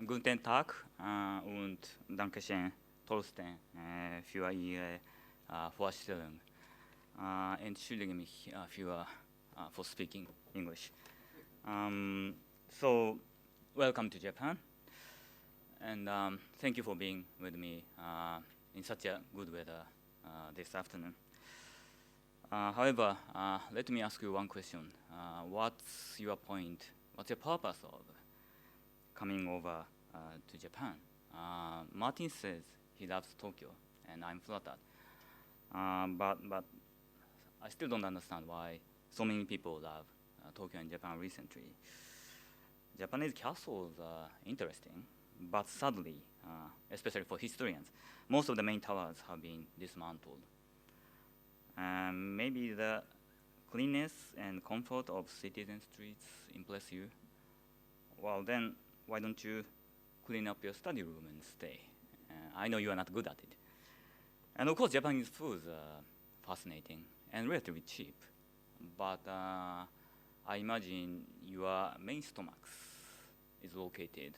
Guten Tag und Dankeschön, Torsten, für Ihre Vorstellung. Entschuldige mich for speaking English. So, welcome to Japan, and thank you for being with me in such a good weather this afternoon. However, let me ask you one question. What's your point? What's your purpose of coming over to Japan? Martin says he loves Tokyo, and I'm flattered. But I still don't understand why so many people love Tokyo and Japan recently. Japanese castles are interesting, but sadly, especially for historians, most of the main towers have been dismantled. Maybe the cleanness and comfort of citizen streets impress you. Well, then why don't you clean up your study room and stay? I know you are not good at it. And of course, Japanese food is fascinating and relatively cheap. But I imagine your main stomach is located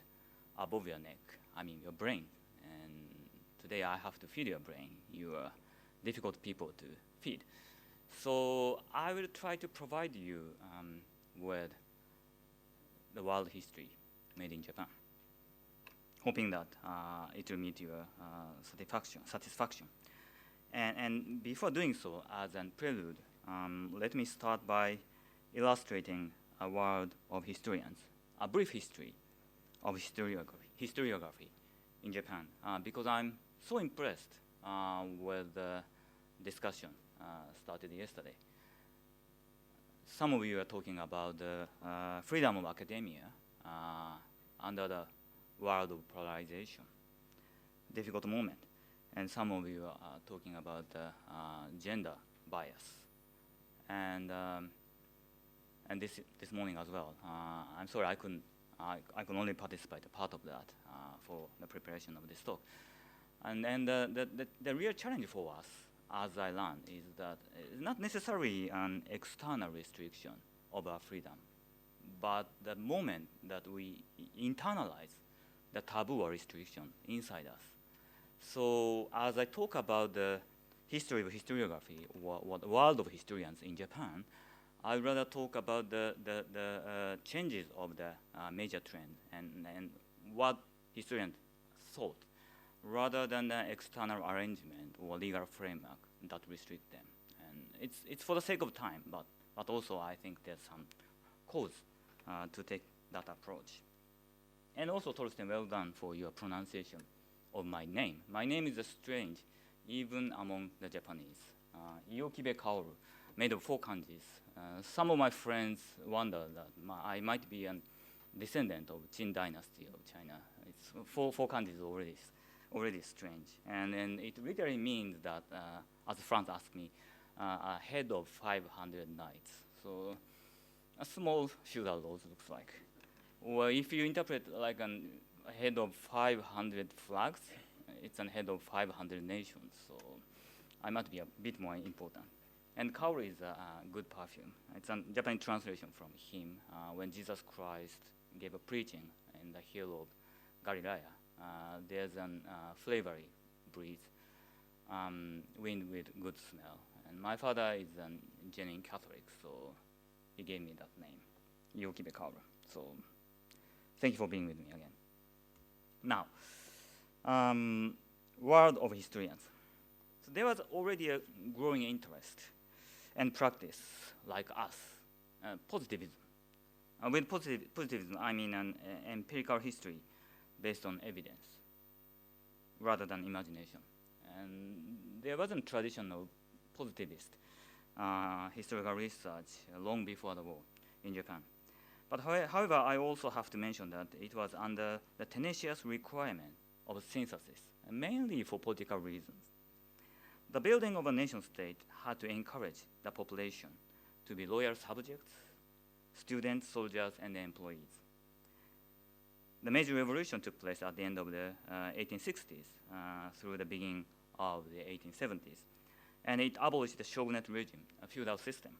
above your neck, I mean your brain. And today I have to feed your brain. You are difficult people to feed. So I will try to provide you with the world history made in Japan, hoping that it will meet your satisfaction. And before doing so, as a prelude, let me start by illustrating a world of historians, a brief history of historiography in Japan, because I'm so impressed with the discussion started yesterday. Some of you are talking about the freedom of academia under the world of polarization, difficult moment. And some of you are talking about gender bias. And this morning as well, I'm sorry I could only participate a part of that for the preparation of this talk. And the real challenge for us, as I learned, is that it's not necessarily an external restriction of our freedom, but the moment that we internalize the taboo or restriction inside us. So as I talk about the history of historiography, or the world of historians in Japan, I'd rather talk about the changes of the major trend and what historians thought, rather than the external arrangement or legal framework that restrict them. And it's for the sake of time, but also I think there's some cause to take that approach. And also, Torsten, well done for your pronunciation of my name. My name is strange, even among the Japanese. Iokibe Kaoru, made of 4 kanjis. Some of my friends wonder that I might be a descendant of Qin dynasty of China. It's 4 kanjis already strange. And it literally means that, as Franz asked me, a head of 500 knights. So a small feudal lord looks like. Or if you interpret like a head of 500 flags, it's a head of 500 nations. So I might be a bit more important. And Kaoru is a good perfume. It's a Japanese translation from him when Jesus Christ gave a preaching in the hill of Galilee. There's a flavory breeze, wind with good smell. And my father is a genuine Catholic, so he gave me that name, Iokibe Kaoru. So thank you for being with me again. Now, world of historians. So there was already a growing interest and practice like us, positivism. With positivism, I mean an empirical history based on evidence rather than imagination. And there wasn't traditional positivist historical research long before the war in Japan. But however, I also have to mention that it was under the tenacious requirement of synthesis, mainly for political reasons. The building of a nation-state had to encourage the population to be loyal subjects, students, soldiers, and employees. The major revolution took place at the end of the 1860s through the beginning of the 1870s. And it abolished the shogunate regime, a feudal system.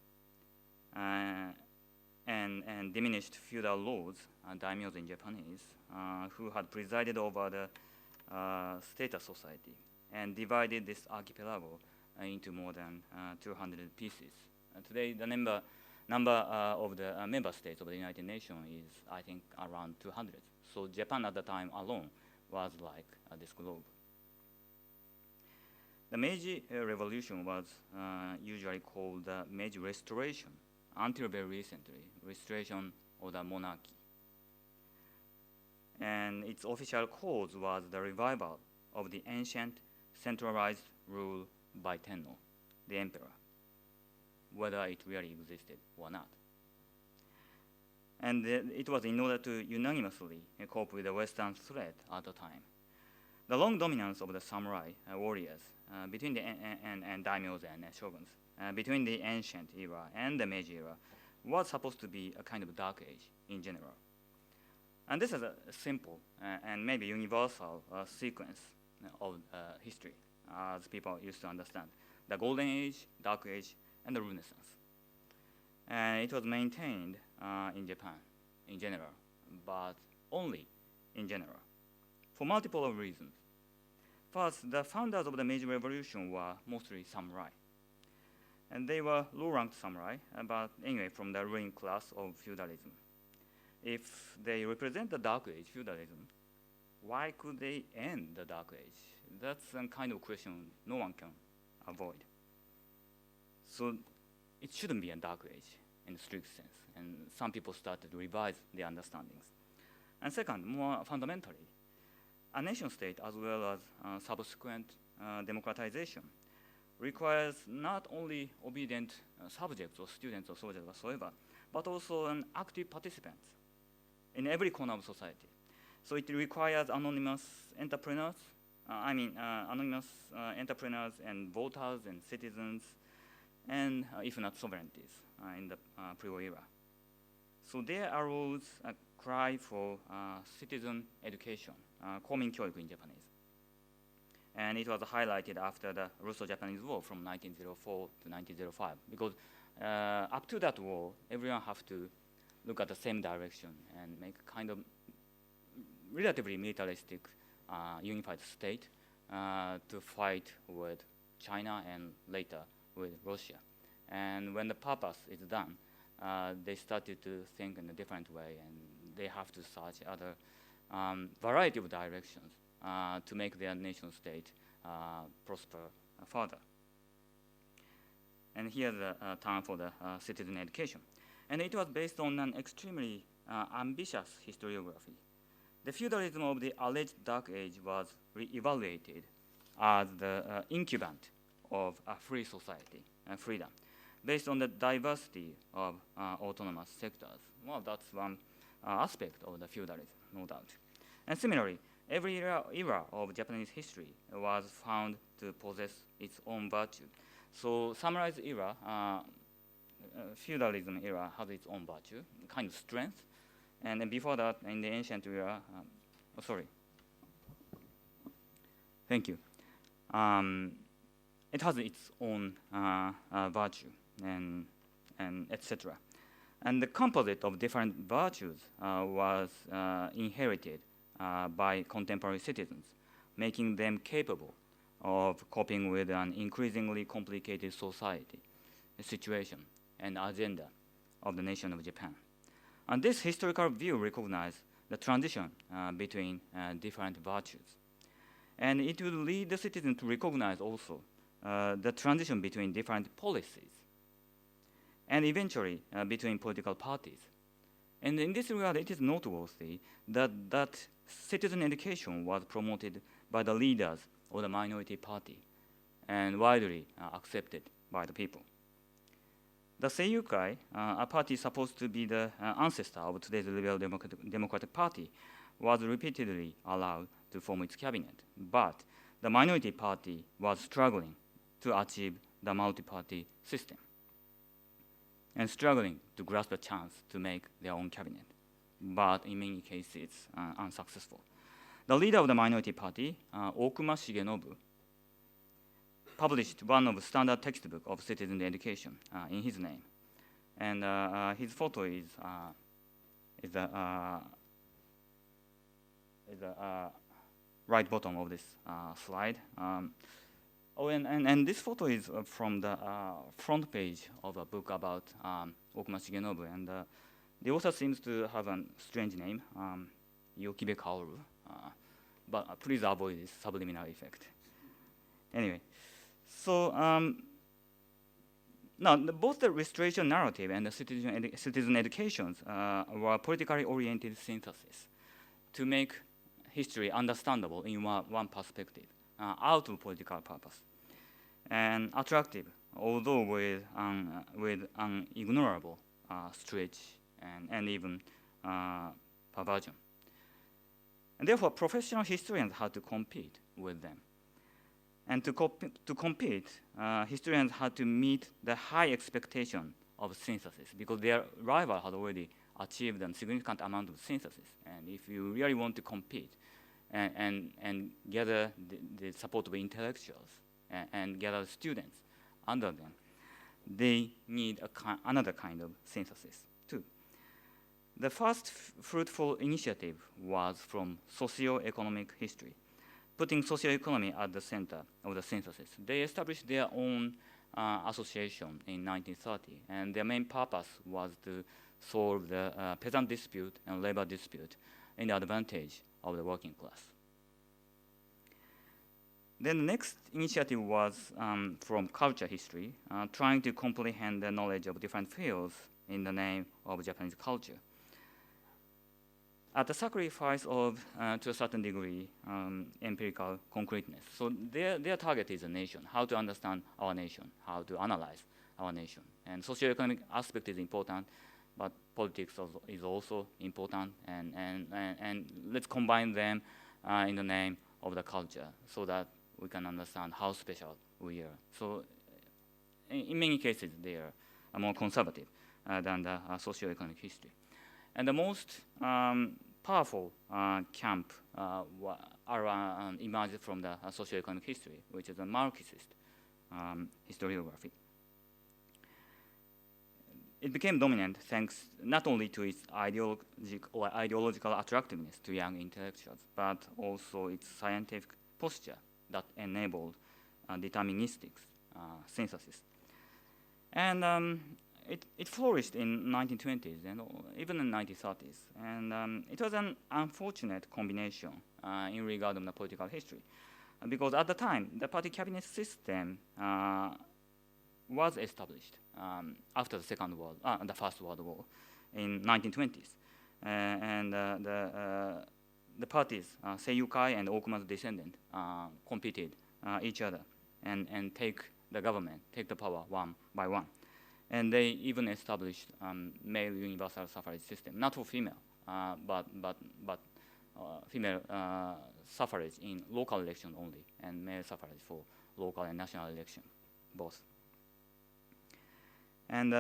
and diminished feudal lords, daimyos in Japanese, who had presided over the status society and divided this archipelago into more than 200 pieces. Today, the number of the member states of the United Nations is, I think, around 200. So Japan at the time alone was like this globe. The Meiji Revolution was usually called the Meiji Restoration, until very recently, restoration of the monarchy. And its official cause was the revival of the ancient centralized rule by Tenno, the emperor, whether it really existed or not. And it was in order to unanimously cope with the Western threat at the time. The long dominance of the samurai warriors between the and daimyos and shoguns between the ancient era and the Meiji era was supposed to be a kind of dark age in general. And this is a simple and maybe universal sequence of history, as people used to understand. The Golden Age, Dark Age, and the Renaissance. And it was maintained in Japan in general, but only in general, for multiple reasons. First, the founders of the Meiji Revolution were mostly samurai. And they were low-ranked samurai, but anyway, from the ruling class of feudalism. If they represent the Dark Age feudalism, why could they end the Dark Age? That's a kind of question no one can avoid. So it shouldn't be a Dark Age in a strict sense, and some people started to revise their understandings. And second, more fundamentally, a nation state as well as subsequent democratization requires not only obedient subjects or students or soldiers whatsoever, but also an active participants in every corner of society. So it requires anonymous entrepreneurs, anonymous entrepreneurs and voters and citizens, and if not sovereignties in the pre-war era. So there arose a cry for citizen education, komin-kyoiku in Japanese. And it was highlighted after the Russo-Japanese War from 1904 to 1905, because up to that war, everyone have to look at the same direction and make a kind of relatively militaristic unified state to fight with China and later with Russia. And when the purpose is done, they started to think in a different way, and they have to search other variety of directions to make their nation state prosper further. And here's the term for the citizen education. And it was based on an extremely ambitious historiography. The feudalism of the alleged Dark Age was re-evaluated as the incubant of a free society, freedom, based on the diversity of autonomous sectors. Well, that's one aspect of the feudalism, no doubt. And similarly, every era of Japanese history was found to possess its own virtue. So samurai's era, feudalism era has its own virtue, kind of strength. And then before that, in the ancient era, thank you. It has its own virtue and etc. And the composite of different virtues was inherited by contemporary citizens, making them capable of coping with an increasingly complicated society, situation, and agenda of the nation of Japan. And this historical view recognized the transition between different virtues. And it will lead the citizen to recognize also the transition between different policies, and eventually between political parties. And in this regard, it is noteworthy that citizen education was promoted by the leaders of the minority party and widely accepted by the people. The Seiyukai, a party supposed to be the ancestor of today's Liberal Democratic Party, was repeatedly allowed to form its cabinet. But the minority party was struggling to achieve the multi-party system and struggling to grasp the chance to make their own cabinet, but in many cases unsuccessful. The leader of the minority party, Okuma Shigenobu, published one of the standard textbook of citizen education in his name. And his photo is the right bottom of this slide. And this photo is from the front page of a book about Okuma Shigenobu, and the author seems to have a strange name, Iokibe Kaoru, but please avoid this subliminal effect. Anyway, so now both the restoration narrative and the citizen educations were politically oriented synthesis to make history understandable in one perspective, out of political purpose, and attractive, although with an ignorable stretch and even perversion. And therefore, professional historians had to compete with them. And to compete, historians had to meet the high expectation of synthesis, because their rival had already achieved a significant amount of synthesis. And if you really want to compete and gather the support of intellectuals and gather students under them, they need another kind of synthesis too. The first fruitful initiative was from socio-economic history, putting socioeconomy at the center of the synthesis. They established their own association in 1930, and their main purpose was to solve the peasant dispute and labor dispute in the advantage of the working class. Then the next initiative was from culture history, trying to comprehend the knowledge of different fields in the name of Japanese culture, at the sacrifice of, to a certain degree, empirical concreteness. So their target is a nation, how to understand our nation, how to analyze our nation. And socioeconomic aspect is important, but politics is also important, and let's combine them in the name of the culture so that we can understand how special we are. So in many cases, they are more conservative than the socioeconomic history. And the most powerful camp emerged from the socioeconomic history, which is a Marxist historiography. It became dominant thanks not only to its ideological attractiveness to young intellectuals, but also its scientific posture that enabled deterministic synthesis. And it flourished in 1920s and even in 1930s. And it was an unfortunate combination in regard to the political history, because at the time, the party cabinet system was established after the First World War in 1920s. And the parties, Seiyukai and Okuma's descendant, competed each other and take the government, take the power one by one. And they even established male universal suffrage system, not for female, but female suffrage in local election only, and male suffrage for local and national election, both. And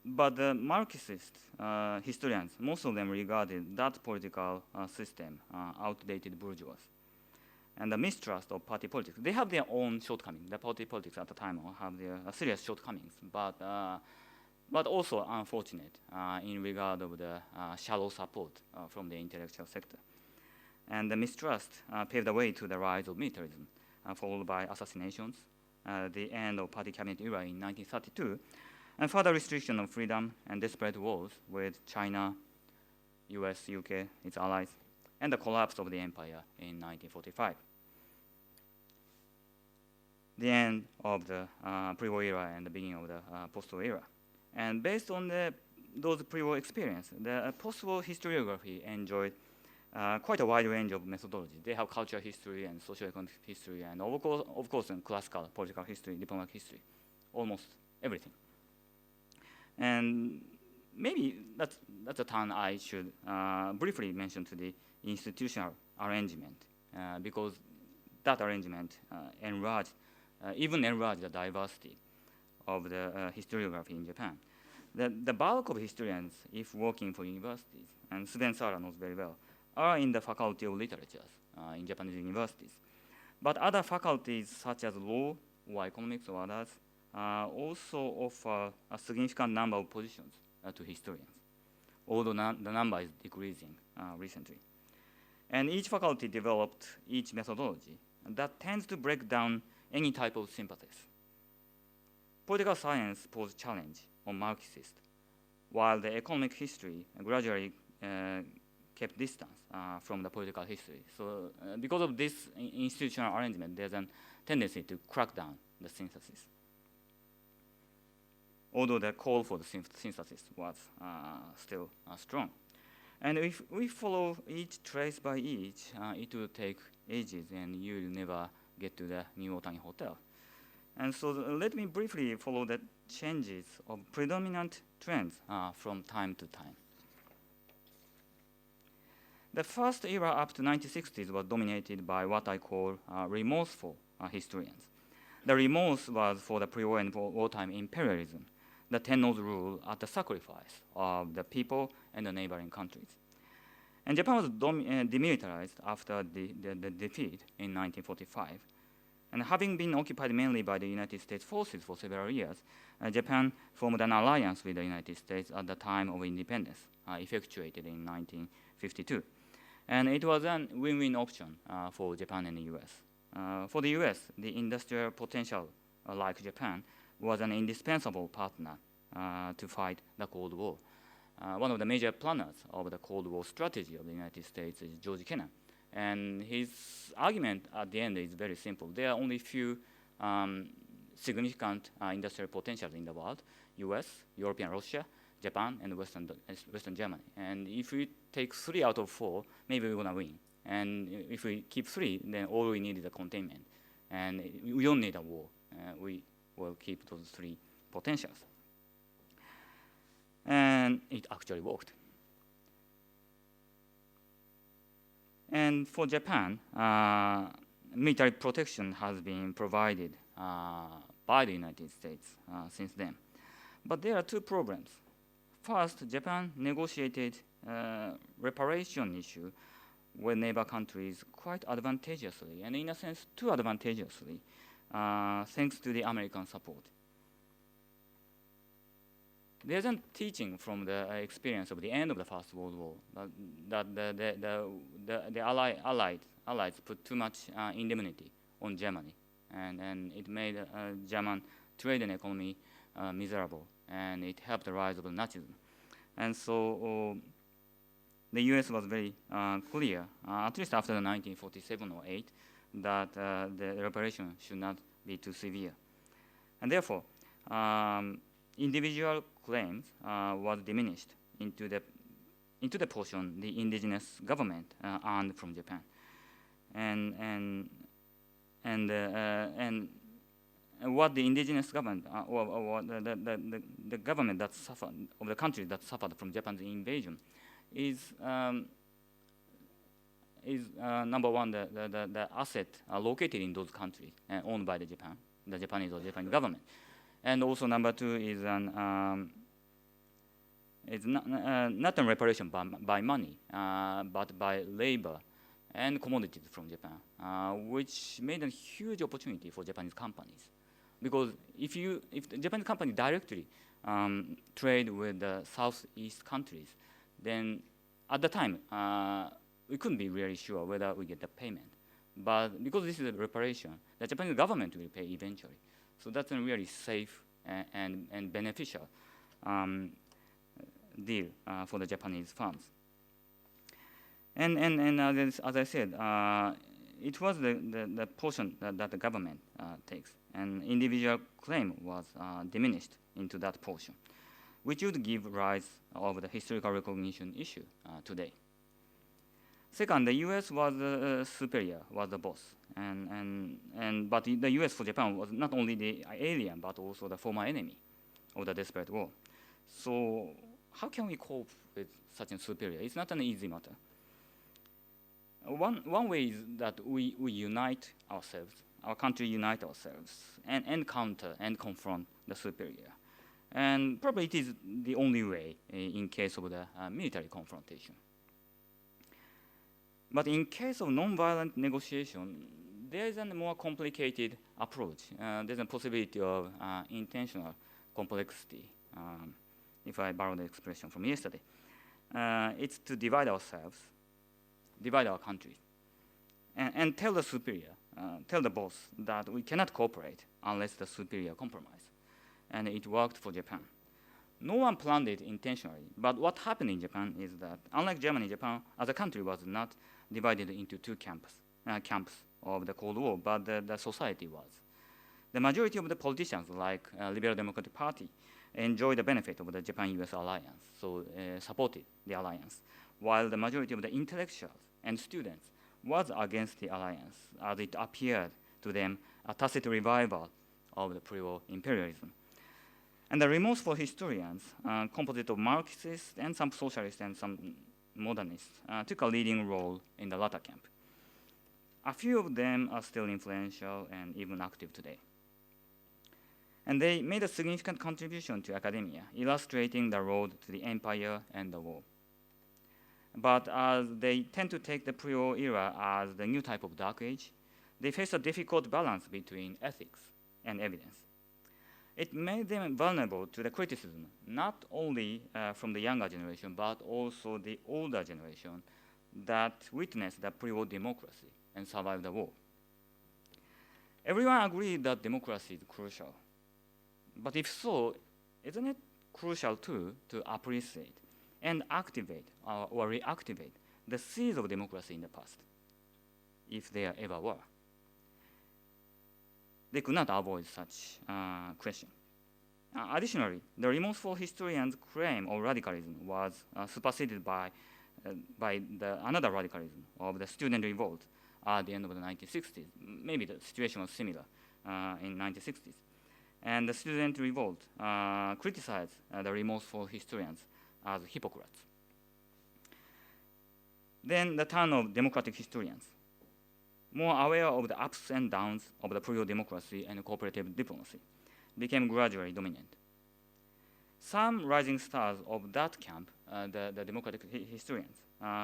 but the Marxist historians, most of them regarded that political system outdated bourgeois, and the mistrust of party politics. They have their own shortcomings. The party politics at the time have their serious shortcomings, but also unfortunate in regard of the shallow support from the intellectual sector. And the mistrust paved the way to the rise of militarism, followed by assassinations, the end of party cabinet era in 1932, and further restriction of freedom and desperate wars with China, US, UK, its allies, and the collapse of the empire in 1945. The end of the pre-war era and the beginning of the post-war era. And based on those pre-war experience, the post-war historiography enjoyed quite a wide range of methodologies. They have cultural history and socioeconomic history, and of course, classical political history, diplomatic history, almost everything. And maybe that's a turn I should briefly mention to the institutional arrangement, because that arrangement even enlarged the diversity of the historiography in Japan. The bulk of historians, if working for universities, and Sven Sara knows very well, are in the Faculty of Literatures in Japanese universities. But other faculties such as law or economics or others also offer a significant number of positions to historians, although the number is decreasing recently. And each faculty developed each methodology that tends to break down any type of sympathies. Political science posed challenge on Marxists, while the economic history gradually kept distance from the political history. So because of this institutional arrangement, there's a tendency to crack down the synthesis. Although the call for the synthesis was still strong. And if we follow each trace by each, it will take ages and you'll never get to the New Otani Hotel. And so let me briefly follow the changes of predominant trends from time to time. The first era up to 1960s was dominated by what I call remorseful historians. The remorse was for the pre-war and wartime imperialism, the Tenno's rule at the sacrifice of the people and the neighboring countries. And Japan was demilitarized after the defeat in 1945. And having been occupied mainly by the United States forces for several years, Japan formed an alliance with the United States at the time of independence, effectuated in 1952. And it was a win-win option for Japan and the US. For the US, the industrial potential, like Japan, was an indispensable partner to fight the Cold War. One of the major planners of the Cold War strategy of the United States is George Kennan. And his argument at the end is very simple. There are only few significant industrial potentials in the world: US, European Russia, Japan, and Western Germany. And if we take 3 out of 4, maybe we're gonna win. And if we keep 3, then all we need is a containment. And we don't need a war. We will keep those 3 potentials. And it actually worked. And for Japan, military protection has been provided by the United States since then. But there are 2 problems. First, Japan negotiated reparation issue with neighbor countries quite advantageously, and in a sense, too advantageously, thanks to the American support. There's a teaching from the experience of the end of the First World War that the Allies put too much indemnity on Germany, and it made German trade and economy miserable, and it helped the rise of Nazism. And so the US was very clear, at least after the 1947 or 8, that the reparation should not be too severe. And therefore, individual claims was diminished into the portion the indigenous government earned from Japan, and what the indigenous government or the government that suffered, of the countries that suffered from Japan's invasion, is number one, the asset located in those countries and owned by the Japanese or Japanese government. And also number 2 is it's not a reparation by money, but by labor and commodities from Japan, which made a huge opportunity for Japanese companies. Because if the Japanese company directly trade with the Southeast countries, then at the time, we couldn't be really sure whether we get the payment. But because this is a reparation, the Japanese government will pay eventually. So that's a really safe and beneficial deal for the Japanese firms. And as I said, it was the portion that the government takes, and individual claim was diminished into that portion, which would give rise of the historical recognition issue today. Second, the U.S. was superior, was the boss, but the U.S. for Japan was not only the alien, but also the former enemy of the desperate war. So how can we cope with such a superior? It's not an easy matter. One way is that we unite ourselves, our country unite ourselves, and counter and confront the superior. And probably it is the only way in case of the military confrontation. But in case of nonviolent negotiation, there is a more complicated approach. There's a possibility of intentional complexity, if I borrow the expression from yesterday. It's to divide ourselves, divide our country, and tell the superior, tell the boss that we cannot cooperate unless the superior compromise. And it worked for Japan. No one planned it intentionally, but what happened in Japan is that, unlike Germany, Japan as a country was not divided into two camps of the Cold War, but the society was. The majority of the politicians, like Liberal Democratic Party, enjoyed the benefit of the Japan-US alliance, so supported the alliance, while the majority of the intellectuals and students was against the alliance, as it appeared to them a tacit revival of the pre-war imperialism. And the remorseful historians, composite of Marxists and some socialists and some modernists, took a leading role in the latter camp. A few of them are still influential and even active today. And they made a significant contribution to academia, illustrating the road to the empire and the war. But as they tend to take the pre-war era as the new type of dark age, they face a difficult balance between ethics and evidence. It made them vulnerable to the criticism, not only from the younger generation, but also the older generation that witnessed the pre-war democracy and survived the war. Everyone agreed that democracy is crucial. But if so, isn't it crucial too to appreciate and activate or reactivate the seeds of democracy in the past, if there ever were? They could not avoid such question. Additionally, the remorseful historians' claim of radicalism was superseded by another radicalism of the student revolt at the end of the 1960s. Maybe the situation was similar in 1960s. And the student revolt criticized the remorseful historians as hypocrites. Then the turn of democratic historians, more aware of the ups and downs of the pre-war democracy and cooperative diplomacy, became gradually dominant. Some rising stars of that camp, the democratic historians,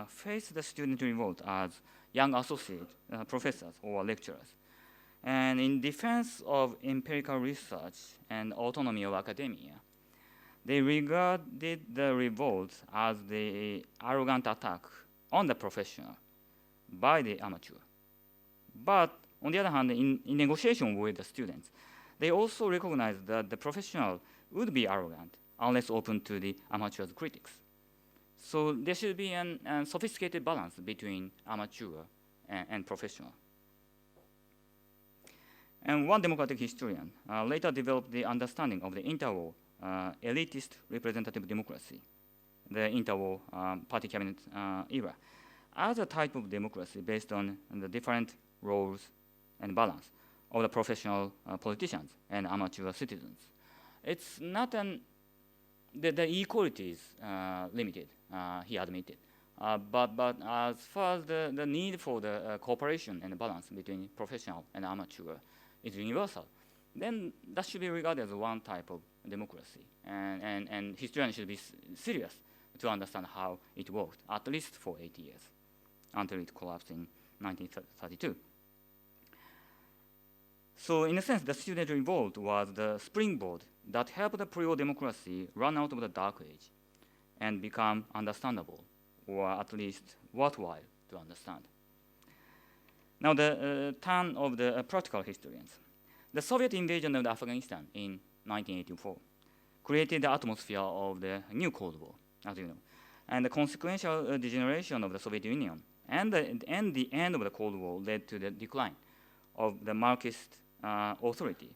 faced the student revolt as young associate professors or lecturers. And in defense of empirical research and autonomy of academia, they regarded the revolt as the arrogant attack on the professional by the amateur. But on the other hand, in negotiation with the students, they also recognized that the professional would be arrogant unless open to the amateur's critics. So there should be a sophisticated balance between amateur and professional. And one democratic historian later developed the understanding of the interwar elitist representative democracy, the interwar party cabinet era, as a type of democracy based on the different roles and balance of the professional politicians and amateur citizens. It's not the equality is limited, he admitted. But as far as the need for the cooperation and the balance between professional and amateur is universal, then that should be regarded as one type of democracy. And historians should be serious to understand how it worked, at least for 8 years, until it collapsed in 1932. So in a sense, the student revolt was the springboard that helped the pre-war democracy run out of the dark age and become understandable, or at least worthwhile to understand. Now the turn of the practical historians. The Soviet invasion of Afghanistan in 1984 created the atmosphere of the new Cold War, as you know, and the consequential degeneration of the Soviet Union and the end of the Cold War led to the decline of the Marxist authority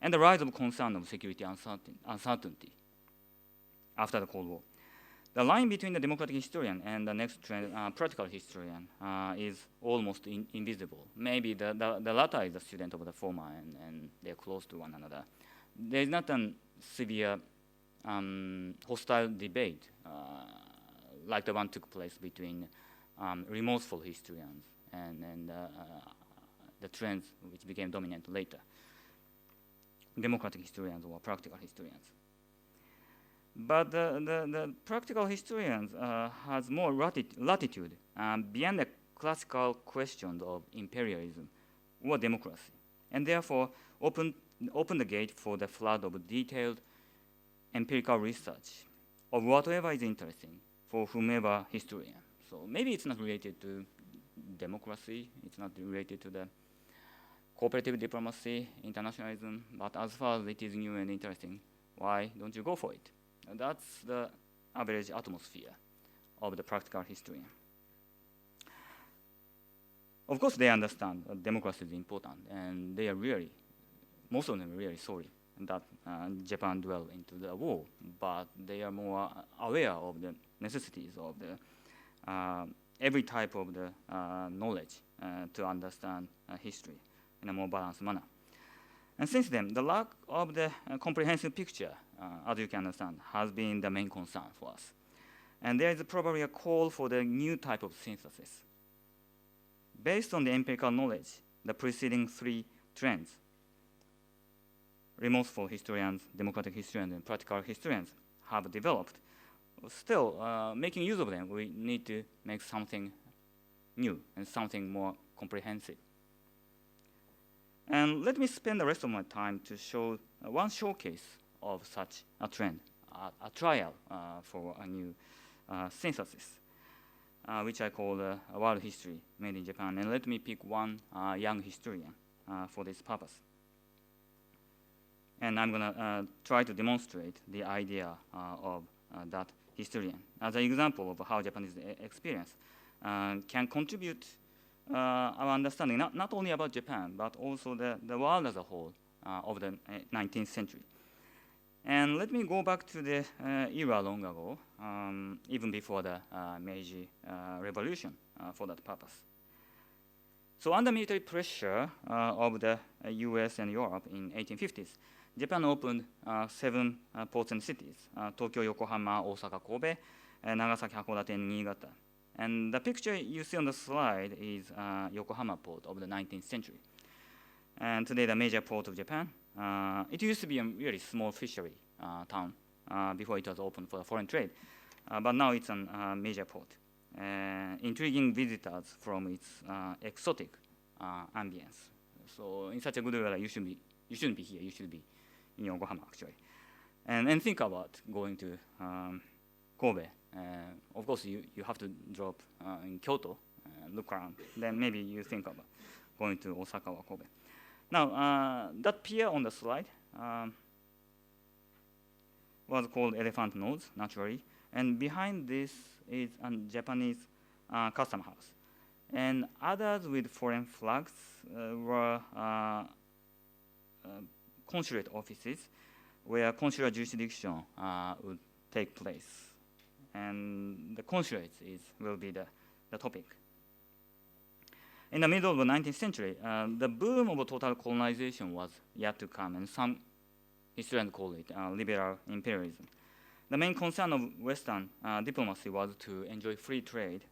and the rise of concern of security uncertainty after the Cold War. The line between the democratic historian and the next practical historian is almost invisible. Maybe the latter is a student of the former and they're close to one another. There is not a severe hostile debate like the one took place between remorseful historians and the trends which became dominant later, democratic historians or practical historians. But the practical historians has more latitude beyond the classical questions of imperialism or democracy, and therefore open the gate for the flood of detailed empirical research of whatever is interesting for whomever historian. So maybe it's not related to democracy, it's not related to the cooperative diplomacy, internationalism, but as far as it is new and interesting, why don't you go for it? And that's the average atmosphere of the practical historian. Of course, they understand that democracy is important, and they are really, most of them are really sorry that Japan dwelled into the war, but they are more aware of the necessities of the every type of the knowledge to understand history in a more balanced manner. And since then, the lack of the comprehensive picture, as you can understand, has been the main concern for us. And there is probably a call for the new type of synthesis. Based on the empirical knowledge, the preceding three trends, remorseful historians, democratic historians, and practical historians have developed. Still, making use of them, we need to make something new and something more comprehensive. And let me spend the rest of my time to show one showcase of such a trend, a trial for a new synthesis, which I call World History Made in Japan. And let me pick one young historian for this purpose. And I'm going to try to demonstrate the idea of that historian as an example of how Japanese experience can contribute our understanding, not only about Japan, but also the world as a whole of the 19th century. And let me go back to the era long ago, even before the Meiji Revolution for that purpose. So under military pressure of the US and Europe in 1850s, Japan opened 7 ports and cities, Tokyo, Yokohama, Osaka, Kobe, Nagasaki, Hakodate, and Niigata. And the picture you see on the slide is Yokohama port of the 19th century. And today the major port of Japan. It used to be a really small fishery town before it was opened for foreign trade. But now it's a major port, intriguing visitors from its exotic ambience. So in such a good weather, you shouldn't be here, you should be in Yokohama actually. And think about going to Kobe. Of course, you have to drop in Kyoto, look around. Then maybe you think about going to Osaka or Kobe. Now, that pier on the slide was called Elephant Nose, naturally. And behind this is a Japanese custom house. And others with foreign flags were consulate offices where consular jurisdiction would take place. And the consulates will be the topic. In the middle of the 19th century, the boom of total colonization was yet to come, and some historians call it liberal imperialism. The main concern of Western diplomacy was to enjoy free trade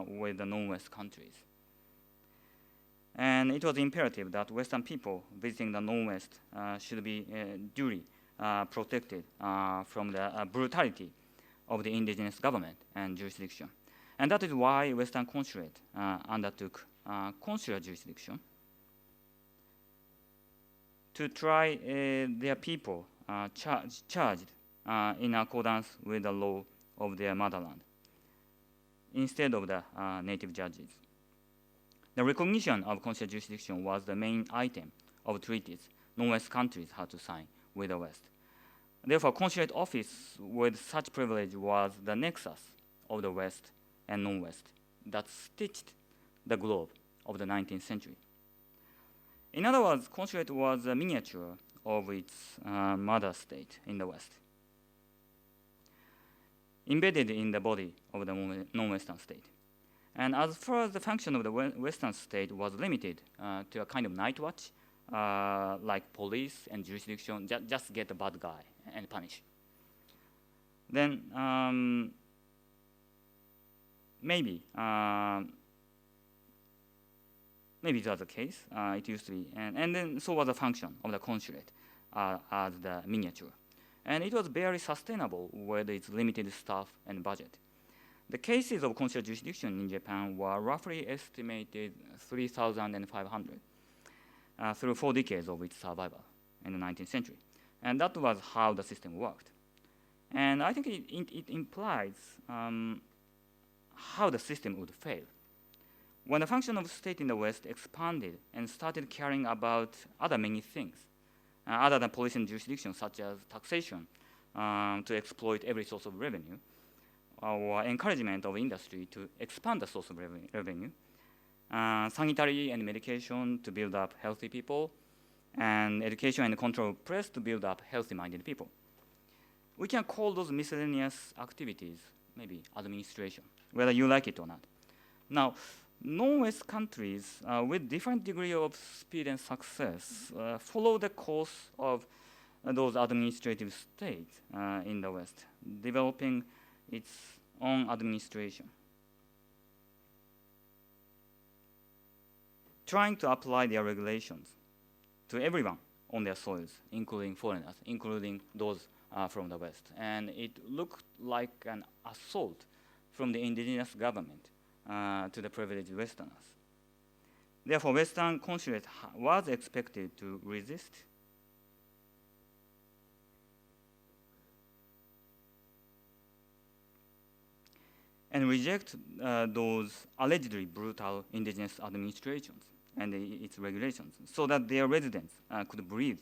with the non-West countries. And it was imperative that Western people visiting the non-West should be duly protected from the brutality of the indigenous government and jurisdiction. And that is why Western consulate undertook consular jurisdiction to try their people charged in accordance with the law of their motherland instead of the native judges. The recognition of consular jurisdiction was the main item of treaties non-West countries had to sign with the West. Therefore, consulate office with such privilege was the nexus of the West and non-West that stitched the globe of the 19th century. In other words, consulate was a miniature of its mother state in the West, embedded in the body of the non-Western state. And as far as the function of the Western state was limited to a kind of night watch, like police and jurisdiction, just get the bad guy and punish. Then maybe it was the case, it used to be, and then so was the function of the consulate as the miniature. And it was barely sustainable with its limited staff and budget. The cases of consular jurisdiction in Japan were roughly estimated 3,500. through 4 decades of its survival in the 19th century. And that was how the system worked. And I think it implies how the system would fail. When the function of state in the West expanded and started caring about other many things, other than policy and jurisdiction, such as taxation, to exploit every source of revenue, or encouragement of industry to expand the source of revenue, sanitary and medication to build up healthy people, and education and control of press to build up healthy-minded people. We can call those miscellaneous activities maybe administration, whether you like it or not. Now, non-West countries with different degree of speed and success follow the course of those administrative states in the West, developing its own administration. Trying to apply their regulations to everyone on their soils, including foreigners, including those from the West. And it looked like an assault from the indigenous government to the privileged Westerners. Therefore, Western consulate was expected to resist and reject those allegedly brutal indigenous administrations and its regulations, so that their residents could breathe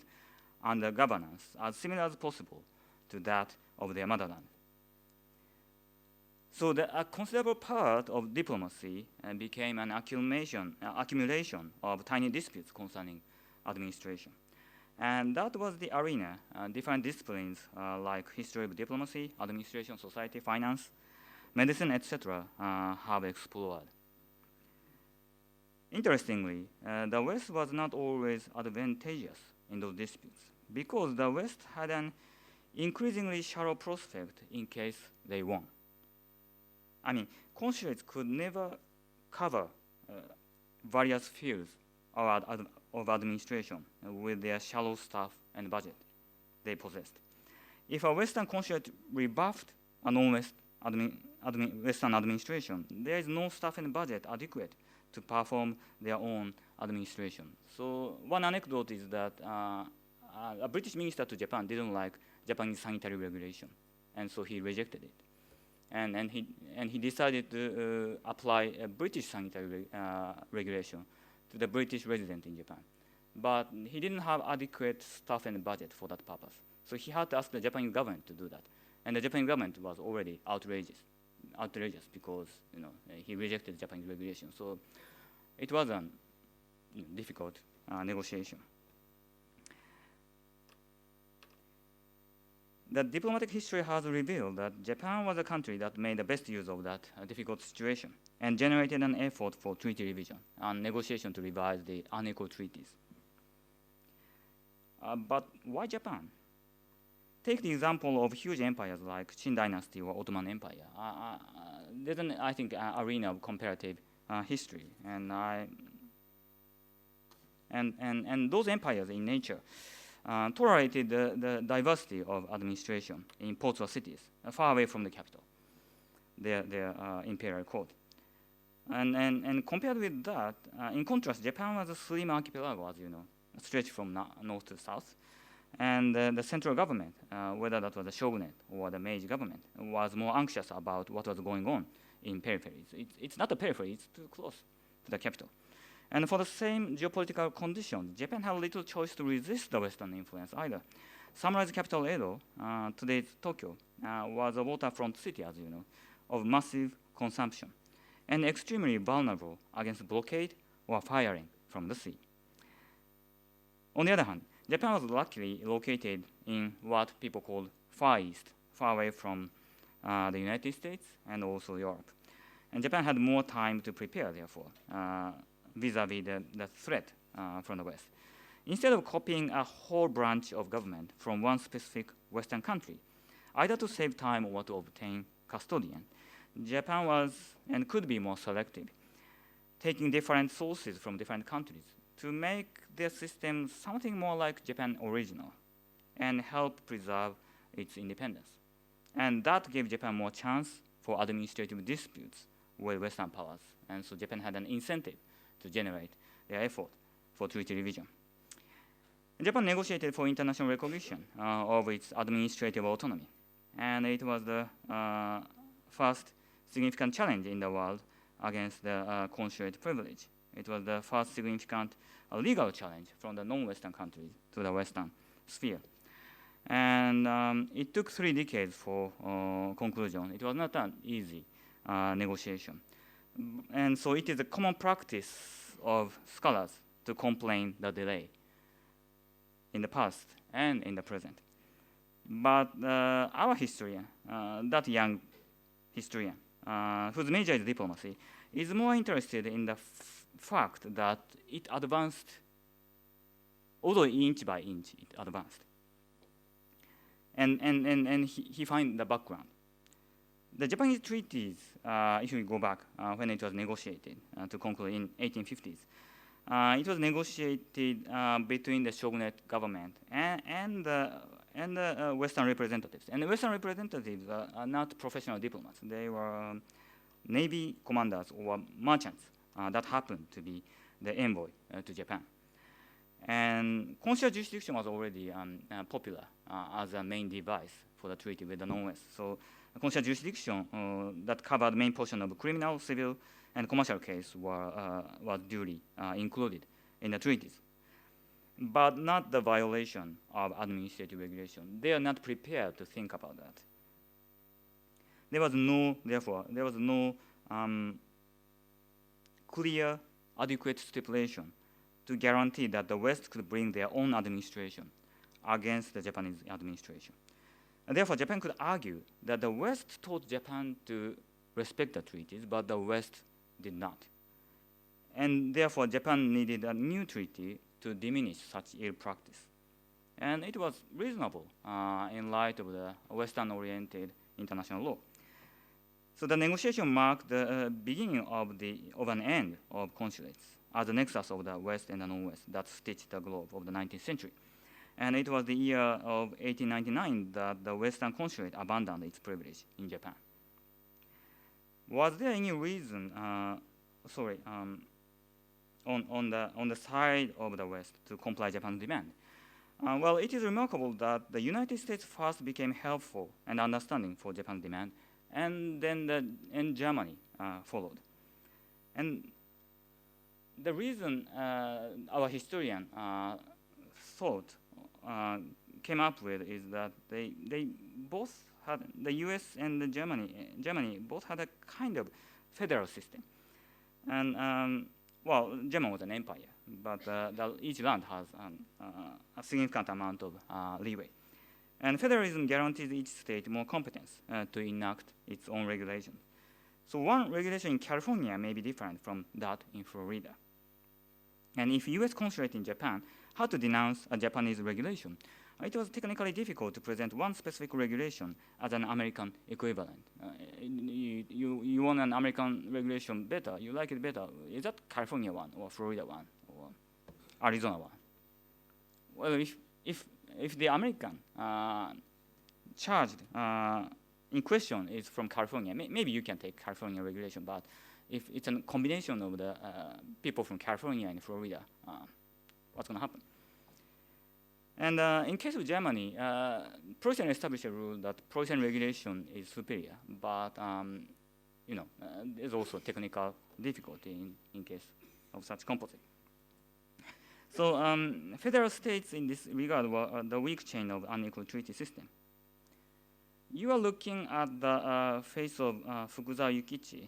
under governance as similar as possible to that of their motherland. So a considerable part of diplomacy became an accumulation of tiny disputes concerning administration. And that was the arena different disciplines like history of diplomacy, administration, society, finance, medicine, etc. Have explored. Interestingly, the West was not always advantageous in those disputes because the West had an increasingly shallow prospect in case they won. I mean, consulates could never cover various fields of administration with their shallow staff and budget they possessed. If a Western consulate rebuffed a non-West Western administration, there is no staff and budget adequate to perform their own administration. So one anecdote is that a British minister to Japan didn't like Japanese sanitary regulation, and so he rejected it. And he decided to apply a British sanitary regulation to the British resident in Japan. But he didn't have adequate staff and budget for that purpose. So he had to ask the Japanese government to do that. And the Japanese government was already outrageous because he rejected Japanese regulation. So it was a difficult negotiation. The diplomatic history has revealed that Japan was a country that made the best use of that difficult situation and generated an effort for treaty revision and negotiation to revise the unequal treaties. But why Japan? Take the example of huge empires like Qin Dynasty or Ottoman Empire. There's an, I think, arena of comparative history, and those empires in nature tolerated the diversity of administration in postwar cities, far away from the capital, their imperial court. And compared with that, in contrast, Japan was a slim archipelago, as you know, stretched from north to south. And the central government, whether that was the shogunate or the Meiji government, was more anxious about what was going on in peripheries. It's not a periphery, it's too close to the capital. And for the same geopolitical conditions, Japan had little choice to resist the Western influence either. Samurai's capital, Edo, today's Tokyo, was a waterfront city, as you know, of massive consumption, and extremely vulnerable against blockade or firing from the sea. On the other hand, Japan was luckily located in what people call Far East, far away from the United States and also Europe. And Japan had more time to prepare, therefore, vis-a-vis the threat from the West. Instead of copying a whole branch of government from one specific Western country, either to save time or to obtain custodian, Japan was and could be more selective, taking different sources from different countries to make their system something more like Japan original and help preserve its independence. And that gave Japan more chance for administrative disputes with Western powers. And so Japan had an incentive to generate their effort for treaty revision. Japan negotiated for international recognition of its administrative autonomy, and it was the first significant challenge in the world against the consulate privilege. It was the first significant legal challenge from the non-Western countries to the Western sphere. And it took 3 decades for conclusion. It was not an easy negotiation. And so it is a common practice of scholars to complain the delay in the past and in the present. But our historian, that young historian, whose major is diplomacy, is more interested in the fact that it advanced, although inch by inch it advanced. And he finds the background. The Japanese treaties, if we go back when it was negotiated to conclude in 1850s, it was negotiated between the shogunate government and the Western representatives. And the Western representatives are not professional diplomats. They were navy commanders or merchants that happened to be the envoy to Japan. And consular jurisdiction was already popular as a main device for the treaty with the non-West. So consular jurisdiction that covered the main portion of criminal, civil, and commercial case was duly included in the treaties, but not the violation of administrative regulation. They are not prepared to think about that. Therefore, there was no clear, adequate stipulation to guarantee that the West could bring their own administration against the Japanese administration. And therefore, Japan could argue that the West taught Japan to respect the treaties, but the West did not. And therefore, Japan needed a new treaty to diminish such ill practice. And it was reasonable in light of the Western-oriented international law. So the negotiation marked the beginning of an end of consulates as the nexus of the West and the non-West that stitched the globe of the 19th century. And it was the year of 1899 that the Western consulate abandoned its privilege in Japan. Was there any reason, on the side of the West to comply Japan's demand? Well, it is remarkable that the United States first became helpful and understanding for Japan's demand, and then Germany followed. And the reason our historian came up with is that they both had, the US and the Germany both had a kind of federal system. And well, Germany was an empire, but each land has a significant amount of leeway. And federalism guarantees each state more competence to enact its own regulations. So one regulation in California may be different from that in Florida. And if US consulate in Japan had to denounce a Japanese regulation, it was technically difficult to present one specific regulation as an American equivalent. You want an American regulation better, you like it better. Is that California one, or Florida one, or Arizona one? Well, if the American charged in question is from California, maybe you can take California regulation, but if it's a combination of the people from California and Florida, what's going to happen? And in case of Germany, Prussian established a rule that Prussian regulation is superior, but there's also technical difficulty in case of such composite. So federal states in this regard were the weak chain of unequal treaty system. You are looking at the face of Fukuzawa Yukichi,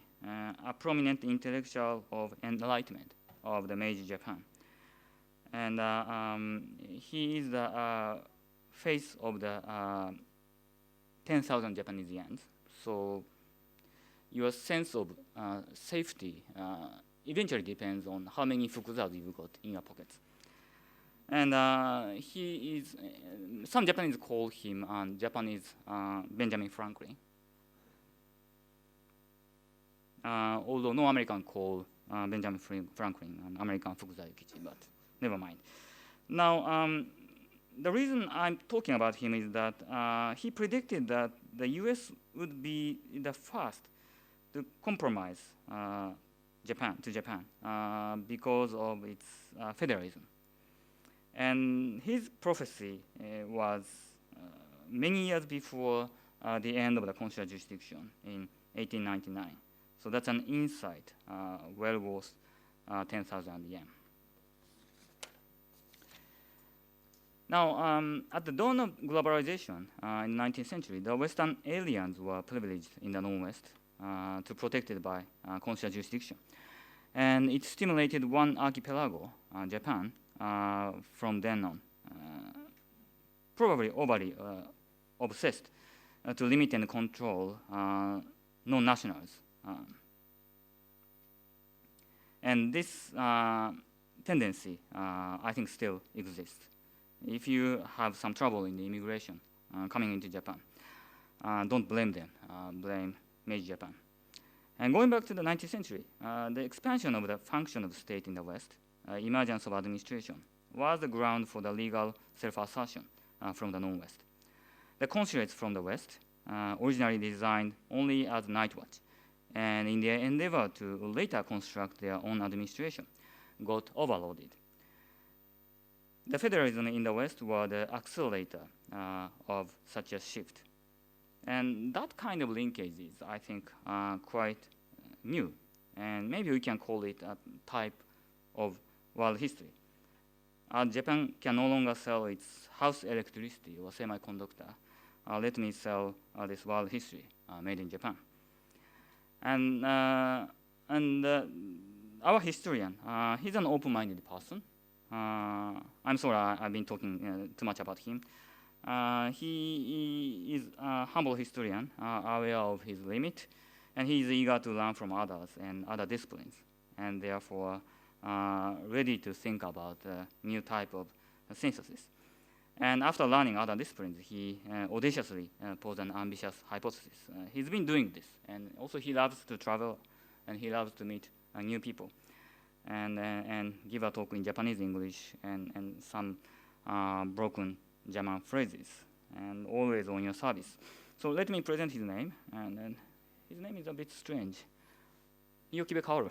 a prominent intellectual of enlightenment of the Meiji Japan. And he is the face of the 10,000 Japanese yens. So your sense of safety eventually depends on how many Fukuzawas you got in your pockets. And he is, some Japanese call him Japanese Benjamin Franklin. Although no American call Benjamin Franklin an American Fukuzawa Yukichi, but never mind. Now, the reason I'm talking about him is that he predicted that the US would be the first to compromise Japan because of its federalism. And his prophecy was many years before the end of the consular jurisdiction in 1899. So that's an insight well worth 10,000 yen. Now, at the dawn of globalization in the 19th century, the Western aliens were privileged in the Northwest to protected by consular jurisdiction. And it stimulated one archipelago, Japan, from then on, probably overly obsessed to limit and control non-nationals. And this tendency, I think, still exists. If you have some trouble in the immigration coming into Japan, don't blame them, blame Meiji Japan. And going back to the 19th century, the expansion of the function of the state in the West, emergence of administration, was the ground for the legal self-assertion from the non-West. The consulates from the West, originally designed only as night watch, and in their endeavor to later construct their own administration, got overloaded. The federalism in the West was the accelerator of such a shift. And that kind of linkage is, I think, quite new. And maybe we can call it a type of world history. Japan can no longer sell its house electricity or semiconductor. Let me sell this world history made in Japan. And our historian, he's an open-minded person. I'm sorry, I've been talking too much about him. He is a humble historian, aware of his limit, and he is eager to learn from others and other disciplines, and therefore ready to think about a new type of synthesis. And after learning other disciplines, he audaciously posed an ambitious hypothesis. He's been doing this, and also he loves to travel, and he loves to meet new people, and give a talk in Japanese English and some broken German phrases, and always on your service. So let me present his name, and his name is a bit strange. Iokibe Kaoru.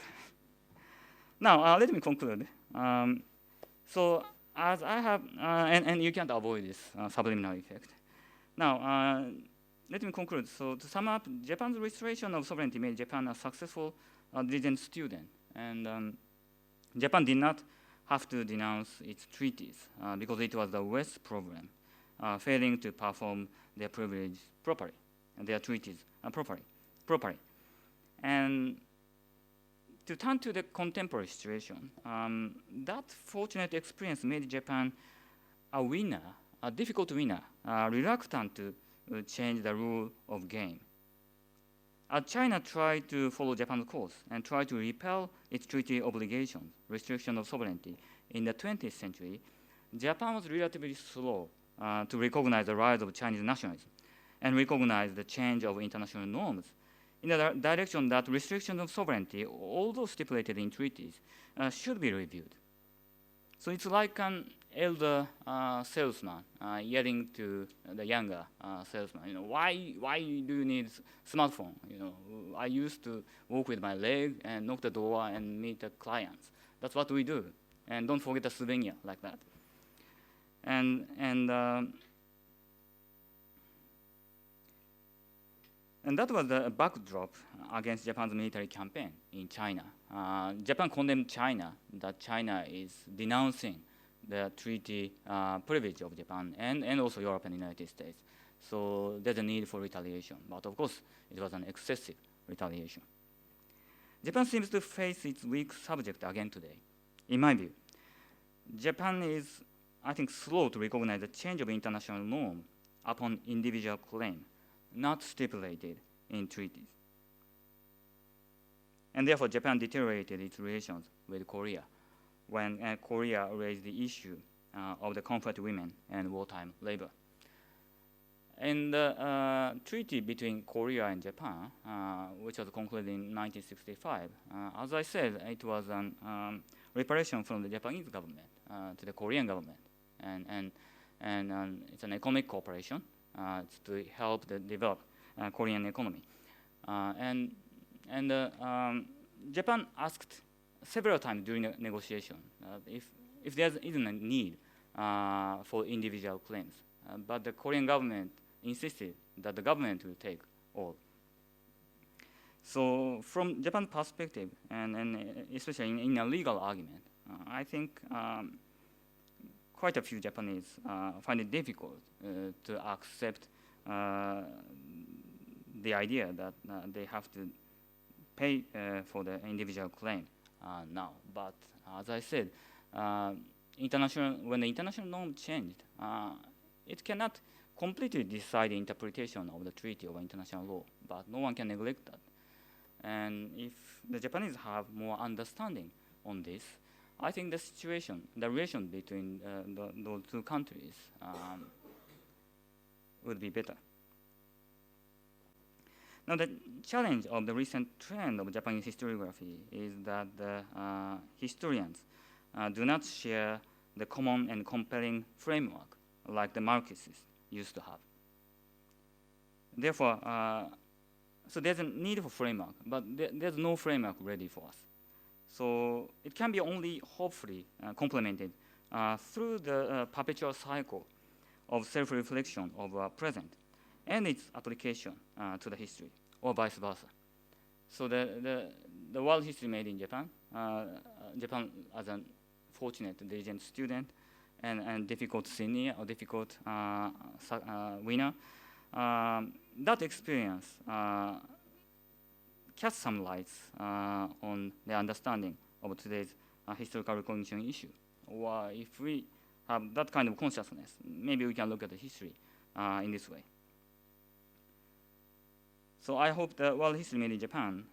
Now, let me conclude. So as I have, and you can't avoid this subliminal effect. Now, let me conclude. So to sum up, Japan's restoration of sovereignty made Japan a successful diligent student, and Japan did not have to denounce its treaties because it was the West's problem, failing to perform their privilege properly, and their treaties properly. And to turn to the contemporary situation, that fortunate experience made Japan a winner, a difficult winner, reluctant to change the rule of game. As China tried to follow Japan's course and tried to repel its treaty obligations, restriction of sovereignty, in the 20th century, Japan was relatively slow to recognize the rise of Chinese nationalism and recognize the change of international norms in the direction that restrictions of sovereignty, although stipulated in treaties, should be reviewed. So it's like an elder salesman yelling to the younger salesman, why do you need smartphone? I used to walk with my leg and knock the door and meet the clients. That's what we do. And don't forget the souvenir like that. And that was the backdrop against Japan's military campaign in China. Japan condemned China, that China is denouncing the treaty privilege of Japan and also Europe and the United States. So there's a need for retaliation. But of course, it was an excessive retaliation. Japan seems to face its weak subject again today. In my view, Japan is, I think, slow to recognize the change of international norm upon individual claim, not stipulated in treaties. And therefore, Japan deteriorated its relations with Korea when Korea raised the issue of the conflict women and wartime labor. In the treaty between Korea and Japan, which was concluded in 1965, as I said, it was a reparation from the Japanese government to the Korean government, and it's an economic cooperation. It's to help develop Korean economy, and Japan asked several times during the negotiation if there isn't a need for individual claims. But the Korean government insisted that the government will take all. So from Japan's perspective, and especially in a legal argument, I think quite a few Japanese find it difficult to accept the idea that they have to pay for the individual claim now. But as I said, when the international norm changed, it cannot completely decide the interpretation of the treaty or international law, but no one can neglect that. And if the Japanese have more understanding on this, I think the situation, the relation between those two countries would be better. Now, the challenge of the recent trend of Japanese historiography is that the historians do not share the common and compelling framework like the Marxists used to have. Therefore, so there's a need for framework, but there's no framework ready for us. So it can be only hopefully complemented through the perpetual cycle of self-reflection of present and its application to the history, or vice versa. So the world history made in Japan, Japan as a fortunate, diligent student and difficult senior or difficult winner, that experience casts some lights on the understanding of today's historical recognition issue. Or if we have that kind of consciousness, maybe we can look at the history in this way. So I hope the world history made in Japan,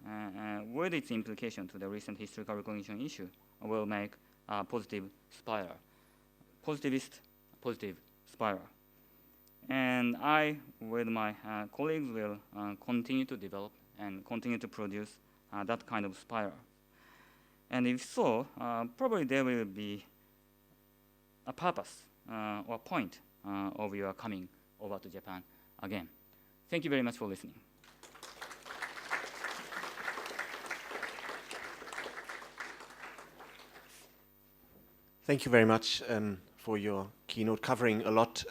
with its implication to the recent historical recognition issue, will make a positive spiral, positivist, positive spiral. And I, with my colleagues, will continue to develop and continue to produce that kind of spiral. And if so, probably there will be a purpose or point of your coming over to Japan again. Thank you very much for listening. Thank you very much for your keynote, covering a lot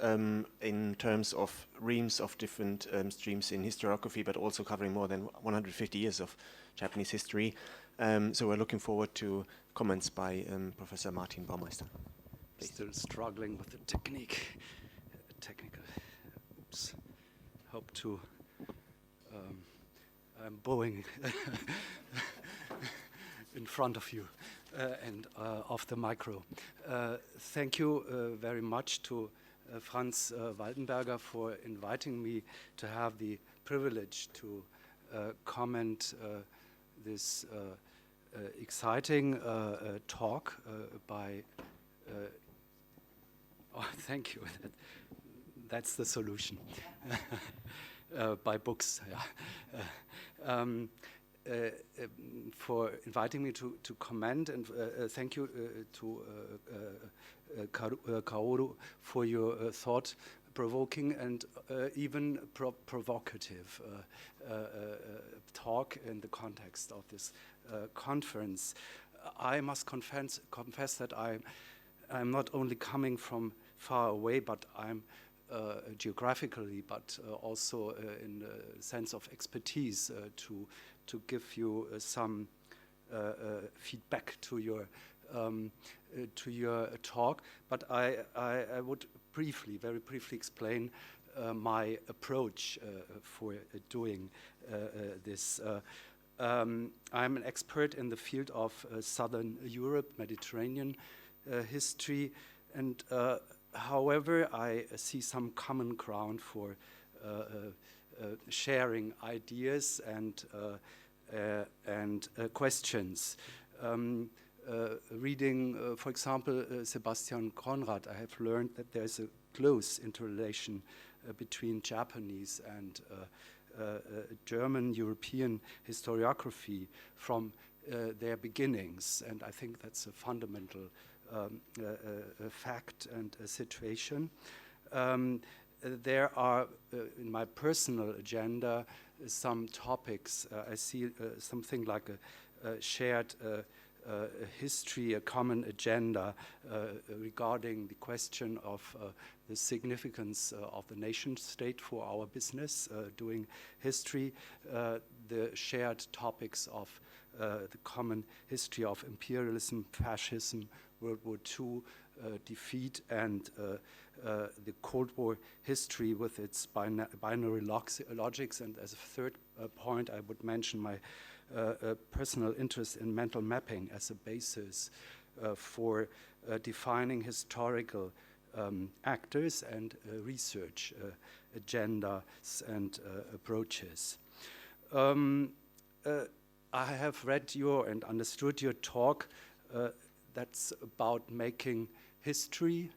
in terms of reams of different streams in historiography, but also covering more than 150 years of Japanese history. So we're looking forward to comments by Professor Martin Baumeister. Please. Still struggling with the technical. Oops. Hope to. I'm bowing in front of you. And off the micro. Thank you very much to Franz Waldenberger for inviting me to have the privilege to comment this exciting talk by, oh, thank you, that's the solution, by books, yeah. For inviting me to comment, and thank you to Kaoru for your thought-provoking and even provocative talk in the context of this conference. I must confess that I'm not only coming from far away, but I'm geographically, but also in the sense of expertise to give you some feedback to your talk. But I would very briefly explain my approach for doing this. I'm an expert in the field of Southern Europe, Mediterranean history, and however, I see some common ground for sharing ideas and questions. Reading, for example, Sebastian Conrad, I have learned that there's a close interrelation between Japanese and German European historiography from their beginnings, and I think that's a fundamental fact and a situation. There are, in my personal agenda, some topics. I see something like a shared history, a common agenda regarding the question of the significance of the nation state for our business, doing history, the shared topics of the common history of imperialism, fascism, World War II, defeat, and the Cold War history with its binary logics. And as a third point, I would mention my personal interest in mental mapping as a basis for defining historical actors and research agendas and approaches. I have read your and understood your talk that's about making history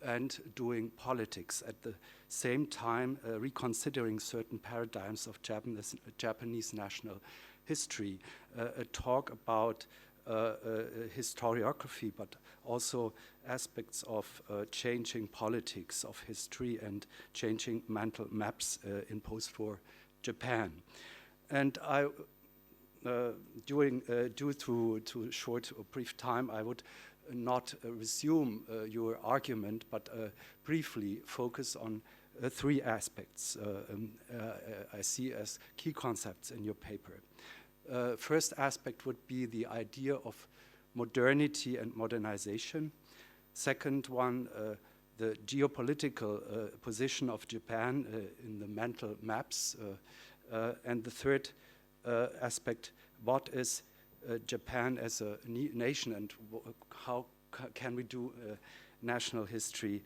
and doing politics at the same time, reconsidering certain paradigms of Japanese national history, a talk about historiography, but also aspects of changing politics of history and changing mental maps in post-war Japan. And I, due to short or brief time, I would not resume your argument, but briefly focus on three aspects I see as key concepts in your paper. First aspect would be the idea of modernity and modernization. Second one, the geopolitical position of Japan in the mental maps. And the third aspect, what is Japan as a nation, and how can we do national history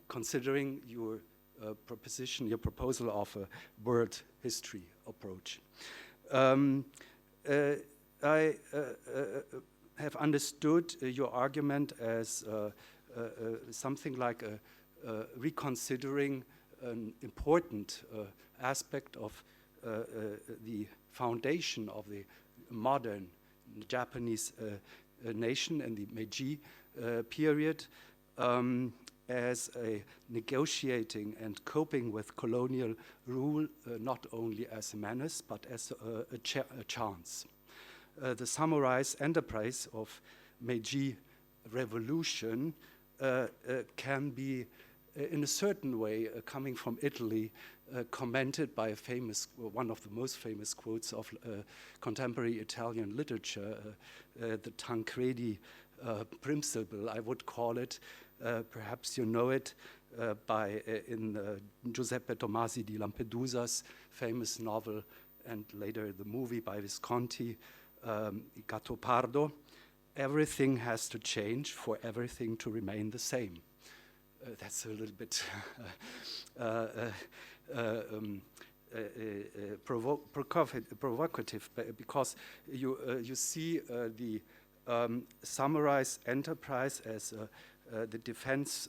considering your proposal of a world history approach. I have understood your argument as something like reconsidering an important aspect of the foundation of the modern Japanese nation in the Meiji period as a negotiating and coping with colonial rule, not only as a menace, but as a chance. The samurai's enterprise of Meiji revolution can be, in a certain way, coming from Italy, commented by one of the most famous quotes of contemporary Italian literature, the Tancredi principle, I would call it. Perhaps you know it in Giuseppe Tomasi di Lampedusa's famous novel and later the movie by Visconti, Gattopardo. Everything has to change for everything to remain the same. That's a little bit provocative, because you see the samurai's enterprise as the defense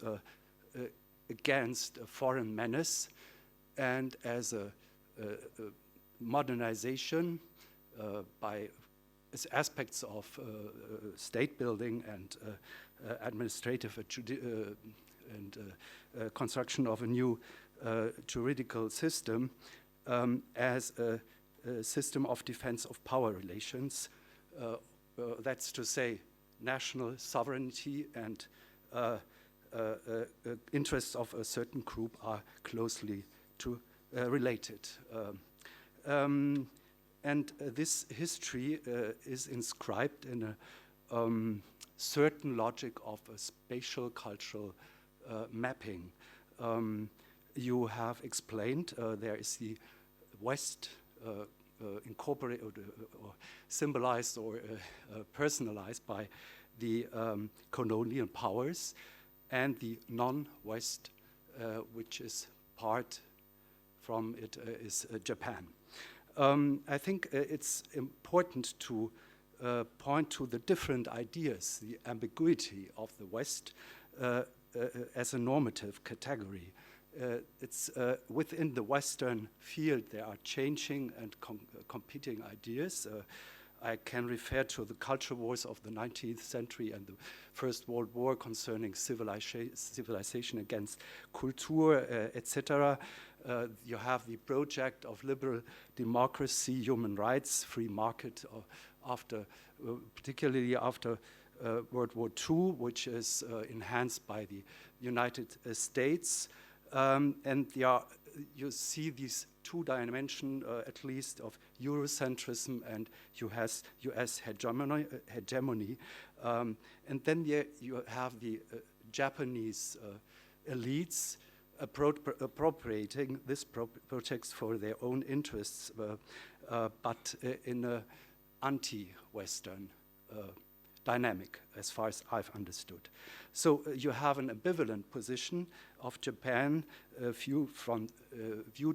against a foreign menace, and as a modernization by aspects of state building and administrative and construction of a new juridical system as a system of defense of power relations. That's to say, national sovereignty and interests of a certain group are closely related. And this history is inscribed in a certain logic of a spatial cultural mapping. You have explained there is the West incorporated or symbolized or personalized by the colonial powers, and the non-West, which is part from it, is Japan. I think it's important to point to the different ideas, the ambiguity of the West as a normative category. It's within the Western field there are changing and competing ideas. I can refer to the culture wars of the 19th century and the First World War concerning civilization against culture, etc. You have the project of liberal democracy, human rights, free market, particularly after World War II, which is enhanced by the United States. And you see these two dimensions, at least, of Eurocentrism and US hegemony. And then you have the Japanese elites appropriating this projects for their own interests, but in an anti-Western dynamic, as far as I've understood. So you have an ambivalent position of Japan viewed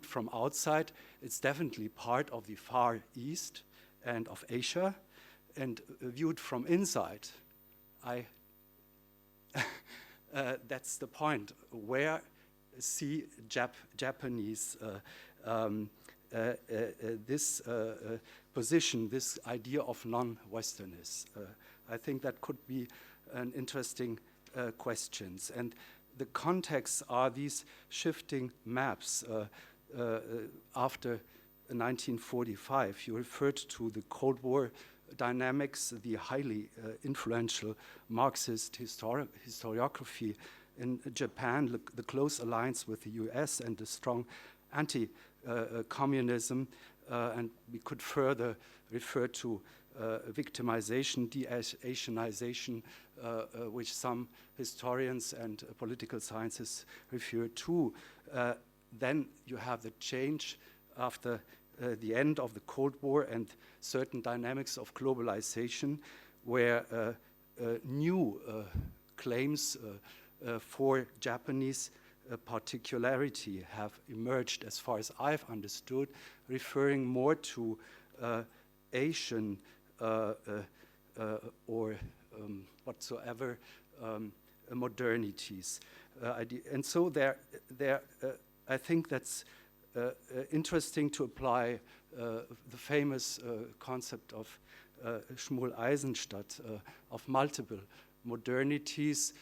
from outside. It's definitely part of the Far East and of Asia, and viewed from inside, that's the point. Where see Japanese this position, this idea of non-Westerness? I think that could be an interesting questions. And the context are these shifting maps after 1945. You referred to the Cold War dynamics, the highly influential Marxist historiography in Japan, the close alliance with the US and the strong anti-communism, and we could further refer to victimization, de-Asianization, which some historians and political sciences refer to. Then you have the change after the end of the Cold War and certain dynamics of globalization, where new claims for Japanese particularity have emerged, as far as I've understood, referring more to Asian or whatsoever modernities. And so I think that's interesting to apply the famous concept of Shmuel Eisenstadt of multiple modernities,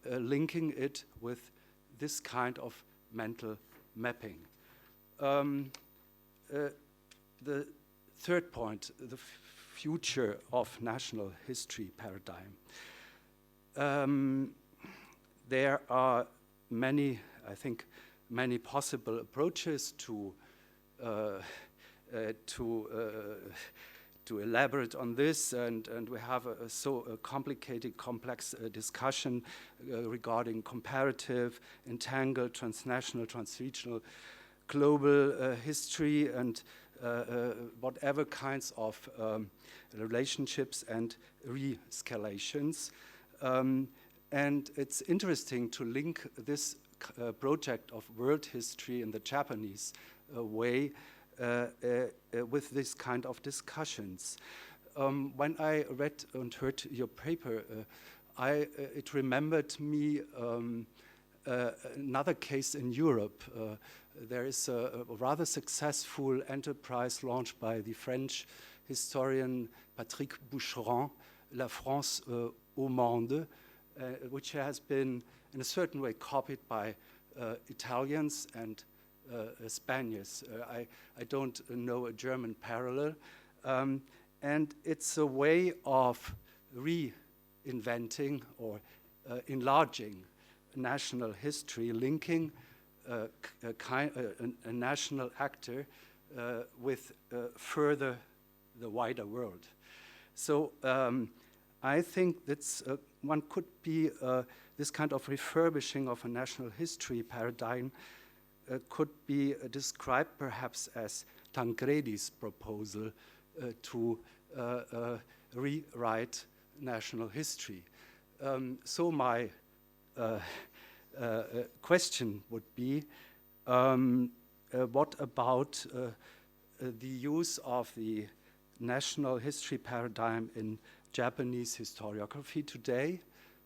linking it with this kind of mental mapping. The third point, the future of national history paradigm. There are many, I think, many possible approaches to elaborate on this, and we have a complicated, complex discussion regarding comparative, entangled, transnational, transregional, global history, and whatever kinds of relationships and re-escalations. And it's interesting to link this project of world history in the Japanese way with this kind of discussions. When I read and heard your paper, it remembered me another case in Europe. There is a rather successful enterprise launched by the French historian Patrick Boucheron, La France au monde, which has been in a certain way copied by Italians and Spaniards. I don't know a German parallel. And it's a way of reinventing or enlarging national history, linking a national actor with further the wider world. So I think that's one could be this kind of refurbishing of a national history paradigm could be described perhaps as Tancredi's proposal to rewrite national history. So my question would be, what about the use of the national history paradigm in Japanese historiography today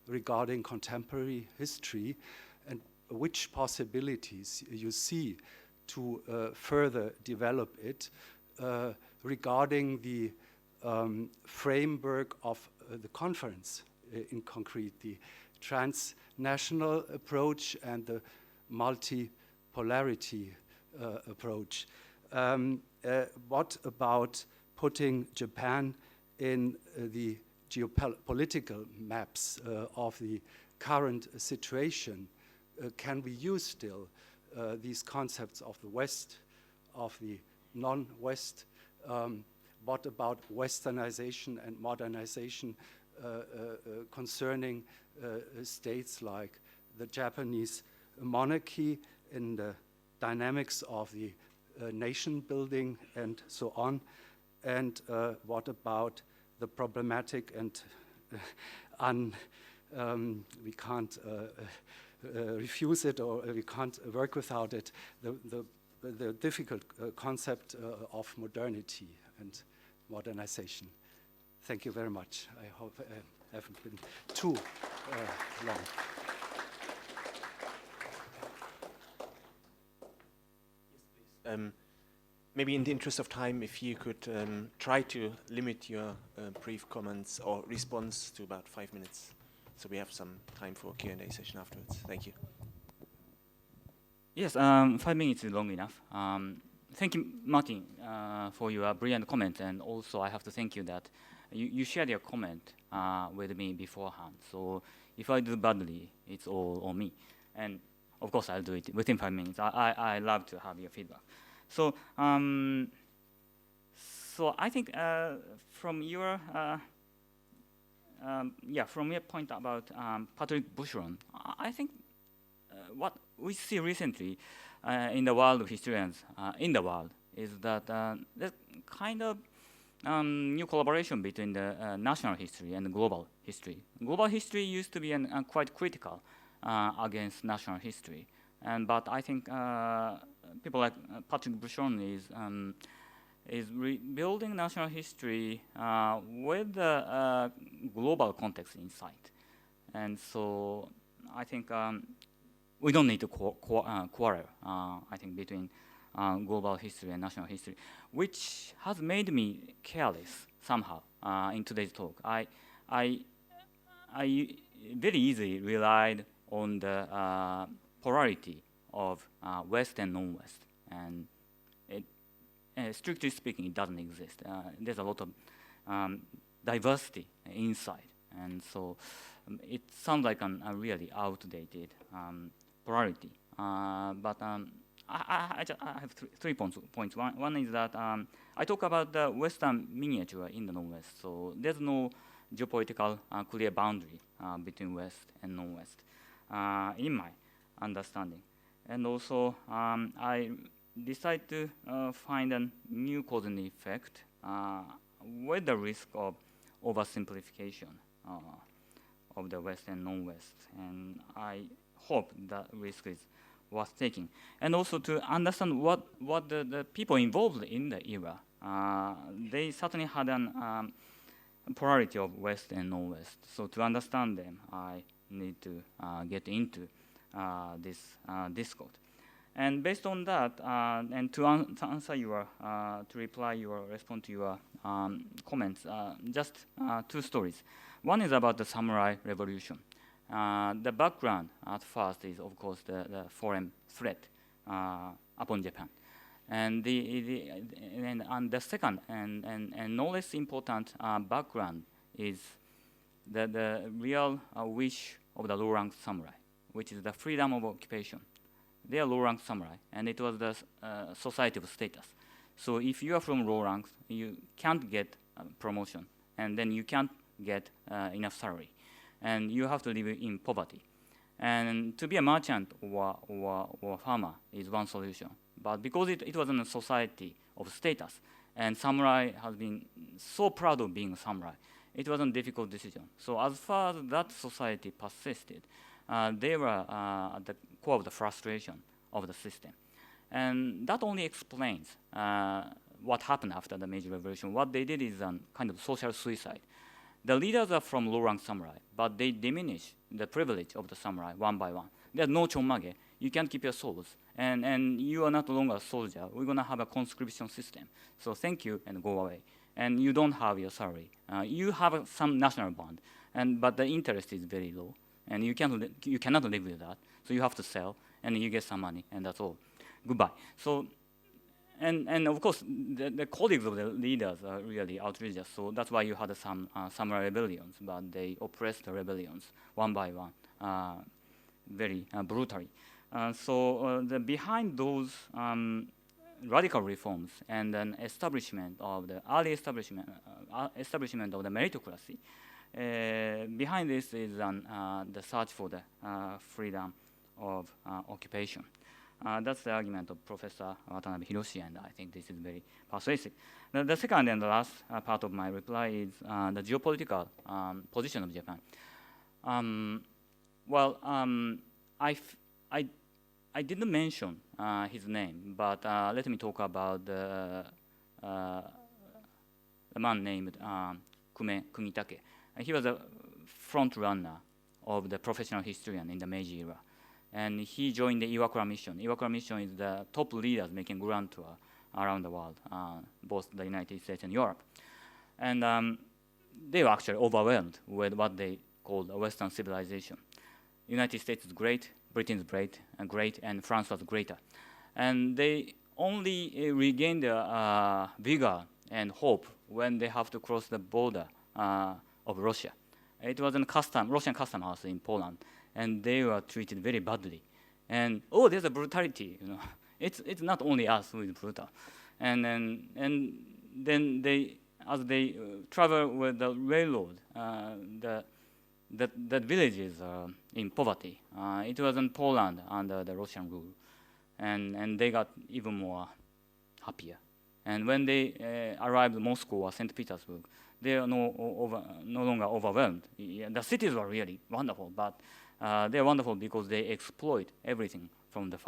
regarding contemporary history, and which possibilities you see to further develop it regarding the framework of the conference, in concrete, the transnational approach and the multipolar polarity approach. What about putting Japan in the geopolitical maps of the current situation? Can we use still these concepts of the West, of the non-West? What about Westernization and modernization concerning states like the Japanese monarchy in the dynamics of the nation building and so on? And what about the problematic and we can't refuse it, or we can't work without it, the difficult concept of modernity and modernization. Thank you very much. I hope I haven't been too long. Maybe in the interest of time, if you could try to limit your brief comments or response to about 5 minutes, so we have some time for a Q&A session afterwards. Thank you. Yes, 5 minutes is long enough. Thank you, Martin, for your brilliant comment, and also I have to thank you that you shared your comment with me beforehand. So if I do badly, it's all on me. And of course, I'll do it within 5 minutes. I love to have your feedback. So, so I think from your point about Patrick Bucheron, I think what we see recently in the world of historians in the world is that there's kind of new collaboration between the national history and the global history. Global history used to be quite critical against national history, but I think people like Patrick Bucheron is rebuilding national history with the global context in sight, and so I think we don't need to quarrel. I think between global history and national history, which has made me careless somehow in today's talk. I very easily relied on the polarity of West and non-West, and strictly speaking, it doesn't exist. There's a lot of diversity inside, and so it sounds like a really outdated polarity. But I have 3 points. One is that I talk about the Western miniature in the non-West, so there's no geopolitical clear boundary between West and non-West in my understanding. And also, I decided to find a new cause and effect with the risk of oversimplification of the West and non-West. And I hope that risk is worth taking. And also to understand what the people involved in the era, they certainly had a polarity of West and non-West. So to understand them, I need to get into this discord. And based on that, and to answer your, to reply your, respond to your comments, just 2 stories. One is about the samurai revolution. The background at first is, of course, the foreign threat upon Japan. And the second and no less important background is the real wish of the low-ranked samurai, which is the freedom of occupation. They are low-ranked samurai, and it was the society of status. So if you are from low ranks, you can't get promotion, and then you can't get enough salary, and you have to live in poverty. And to be a merchant or farmer is one solution. But because it was in a society of status, and samurai has been so proud of being a samurai, it was a difficult decision. So as far as that society persisted, they were at the core of the frustration of the system. And that only explains what happened after the Meiji Revolution. What they did is a kind of social suicide. The leaders are from low-rank samurai, but they diminish the privilege of the samurai one by one. There's no chonmage. You can't keep your souls. And you are not longer a soldier. We're going to have a conscription system. So thank you and go away. And you don't have your salary. You have some national bond, but the interest is very low. And you cannot live with that. So you have to sell. and you get some money, and that's all. Goodbye. So, and of course, the colleagues of the leaders are really outrageous. So that's why you had some samurai rebellions, but they oppressed the rebellions one by one, very brutally. Behind those radical reforms and then establishment of the early establishment of the meritocracy, behind this is the search for the freedom of occupation. That's the argument of Professor Watanabe Hiroshi, and I think this is very persuasive. The second and the last part of my reply is the geopolitical position of Japan. I didn't mention his name, but let me talk about the man named Kumitake. He was a front runner of the professional historian in the Meiji era. And he joined the Iwakura Mission. Iwakura Mission is the top leaders making grand tour around the world, both the United States and Europe. And they were actually overwhelmed with what they called a Western civilization. United States is great, Britain is great, and France was greater. And they only regained their vigor and hope when they have to cross the border of Russia. It was a Russian custom house in Poland, and they were treated very badly. And there's a brutality. It's not only us who is brutal. And then they, as they travel with the railroad, the villages are in poverty. It was in Poland under the Russian rule, and they got even more happier. And when they arrived in Moscow or St. Petersburg, they are no longer overwhelmed. The cities were really wonderful, but they are wonderful because they exploit everything from the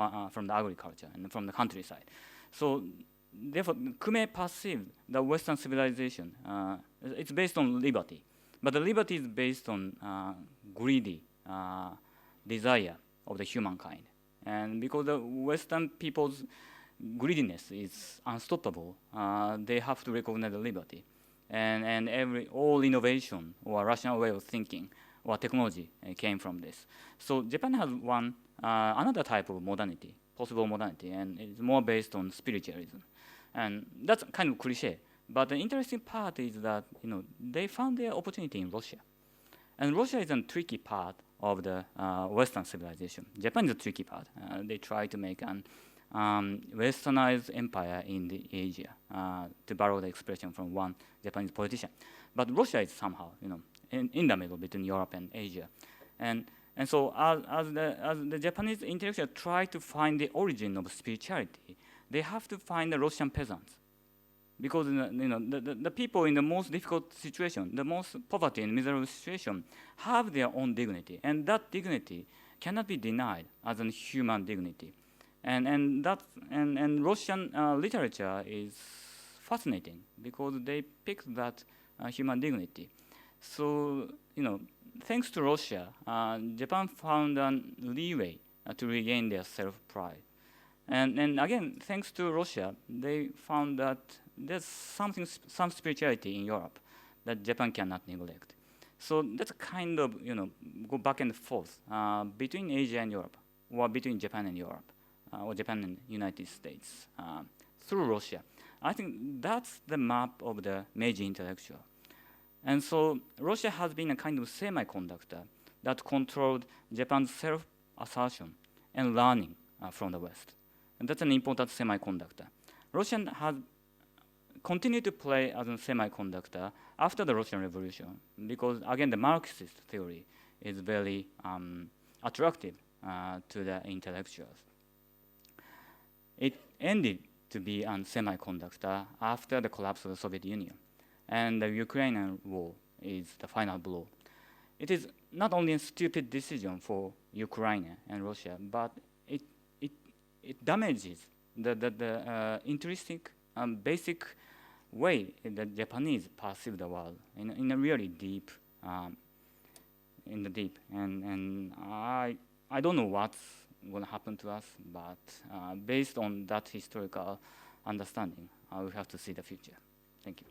agriculture and from the countryside. So therefore, Kume perceived the Western civilization. It's based on liberty, but the liberty is based on greedy desire of the humankind. And because the Western people's greediness is unstoppable, they have to recognize the liberty. And all innovation or rational way of thinking or technology came from this. So Japan has another type of modernity, possible modernity, and it's more based on spiritualism. And that's kind of cliche. But the interesting part is that they found their opportunity in Russia. And Russia is a tricky part of the Western civilization. Japan is a tricky part. They try to make an westernized empire in the Asia, to borrow the expression from one Japanese politician. But Russia is somehow, in the middle between Europe and Asia. And so as the Japanese intellectuals try to find the origin of spirituality, they have to find the Russian peasants. Because the people in the most difficult situation, the most poverty and miserable situation, have their own dignity. And that dignity cannot be denied as a human dignity. And Russian literature is fascinating because they picked that human dignity. So, thanks to Russia, Japan found a leeway to regain their self-pride. And again, thanks to Russia, they found that there's some spirituality in Europe that Japan cannot neglect. So that's kind of, go back and forth between Asia and Europe, or between Japan and Europe. Or Japan and United States through Russia. I think that's the map of the Meiji intellectual. And so Russia has been a kind of semiconductor that controlled Japan's self-assertion and learning from the West. And that's an important semiconductor. Russia has continued to play as a semiconductor after the Russian Revolution because, again, the Marxist theory is very attractive to the intellectuals. It ended to be a semiconductor after the collapse of the Soviet Union. And the Ukrainian war is the final blow. It is not only a stupid decision for Ukraine and Russia, but it damages the intrinsic basic way that Japanese perceive the world in a really deep, in the deep. And I don't know what's going to happen to us, but based on that historical understanding, we have to see the future. Thank you.